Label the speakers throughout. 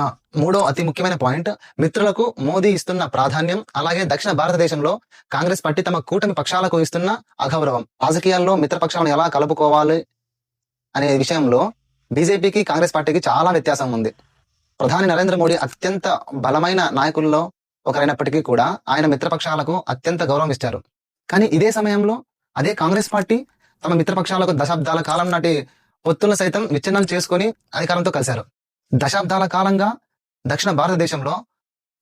Speaker 1: ఆ! మూడో అతి ముఖ్యమైన పాయింట్ మిత్రులకు మోదీ ఇస్తున్న ప్రాధాన్యం, అలాగే దక్షిణ భారతదేశంలో కాంగ్రెస్ పార్టీ తమ కూటమి పక్షాలకు ఇస్తున్న అగౌరవం. రాజకీయాల్లో మిత్రపక్షాలను ఎలా కలుపుకోవాలి అనే విషయంలో బీజేపీకి, కాంగ్రెస్ పార్టీకి చాలా వ్యత్యాసం ఉంది. ప్రధాని నరేంద్ర మోడీ అత్యంత బలమైన నాయకుల్లో ఒకరైనప్పటికీ కూడా ఆయన మిత్రపక్షాలకు అత్యంత గౌరవం ఇచ్చారు. కానీ ఇదే సమయంలో అదే కాంగ్రెస్ పార్టీ తమ మిత్రపక్షాలకు దశాబ్దాల కాలం నాటి పొత్తులను సైతం విచ్ఛిన్నం చేసుకుని అధికారంతో కలిశారు. దశాబ్దాల కాలంగా దక్షిణ భారతదేశంలో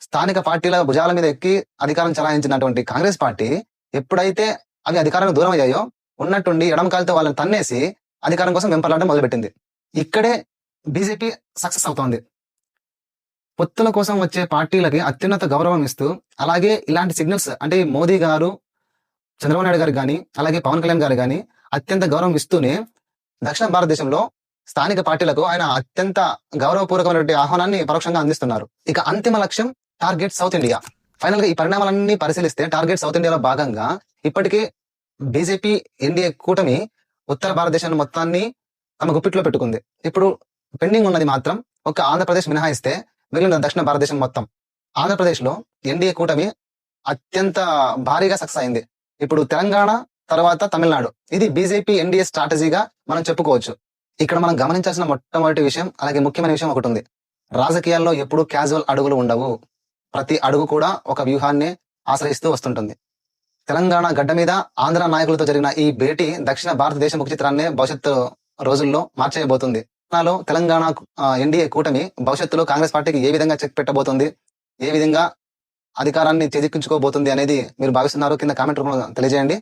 Speaker 1: స్థానిక పార్టీల భుజాల మీద ఎక్కి అధికారం చలాయించినటువంటి కాంగ్రెస్ పార్టీ ఎప్పుడైతే అవి అధికారానికి దూరం అయ్యాయో ఉన్నట్టుండి ఎడమ కాలితో వాళ్ళని తన్నేసి అధికారం కోసం వెంపర్లాడడం మొదలుపెట్టింది. ఇక్కడే బీజేపీ సక్సెస్ అవుతోంది. పొత్తుల కోసం వచ్చే పార్టీలకి అత్యున్నత గౌరవం ఇస్తూ, అలాగే ఇలాంటి సిగ్నల్స్ అంటే మోదీ గారు, చంద్రబాబు నాయుడు గారు కానీ, అలాగే పవన్ కళ్యాణ్ గారు కానీ అత్యంత గౌరవం ఇస్తూనే దక్షిణ భారతదేశంలో స్థానిక పార్టీలకు ఆయన అత్యంత గౌరవపూర్వకమైనటువంటి ఆహ్వానాన్ని పరోక్షంగా అందిస్తున్నారు. ఇక అంతిమ లక్ష్యం టార్గెట్ సౌత్ ఇండియా. ఫైనల్ గా ఈ పరిణామాలన్నీ పరిశీలిస్తే టార్గెట్ సౌత్ ఇండియాలో భాగంగా ఇప్పటికే బీజేపీ ఎన్డీఏ కూటమి ఉత్తర భారతదేశాన్ని మొత్తాన్ని తమ గుప్పిట్లో పెట్టుకుంది. ఇప్పుడు పెండింగ్ ఉన్నది మాత్రం ఒక ఆంధ్రప్రదేశ్ మినహాయిస్తే మిగిలిన దక్షిణ భారతదేశం మొత్తం. ఆంధ్రప్రదేశ్ లో ఎన్డీఏ కూటమి అత్యంత భారీగా సక్సెస్ అయింది. ఇప్పుడు తెలంగాణ తర్వాత తమిళనాడు, ఇది బీజేపీ ఎన్డీఏ స్ట్రాటజీగా మనం చెప్పుకోవచ్చు. ఇక్కడ మనం గమనించాల్సిన మొట్టమొదటి విషయం, అలాగే ముఖ్యమైన విషయం ఒకటి ఉంది. రాజకీయాల్లో ఎప్పుడూ క్యాజువల్ అడుగులు ఉండవు. ప్రతి అడుగు కూడా ఒక వ్యూహాన్ని ఆశ్రయిస్తూ వస్తుంటుంది. తెలంగాణ గడ్డ మీద ఆంధ్ర నాయకులతో జరిగిన ఈ భేటీ దక్షిణ భారతదేశ ముఖ చిత్రాన్ని భవిష్యత్తు రోజుల్లో మార్చేయబోతుంది. తెలంగాణ ఎన్డీఏ కూటమి భవిష్యత్తులో కాంగ్రెస్ పార్టీకి ఏ విధంగా చెక్ పెట్టబోతుంది, ఏ విధంగా అధికారాన్ని చేజిక్కించుకోబోతుంది అనేది మీరు భావిస్తున్నారు కింద కామెంట్ రూపంలో తెలియజేయండి.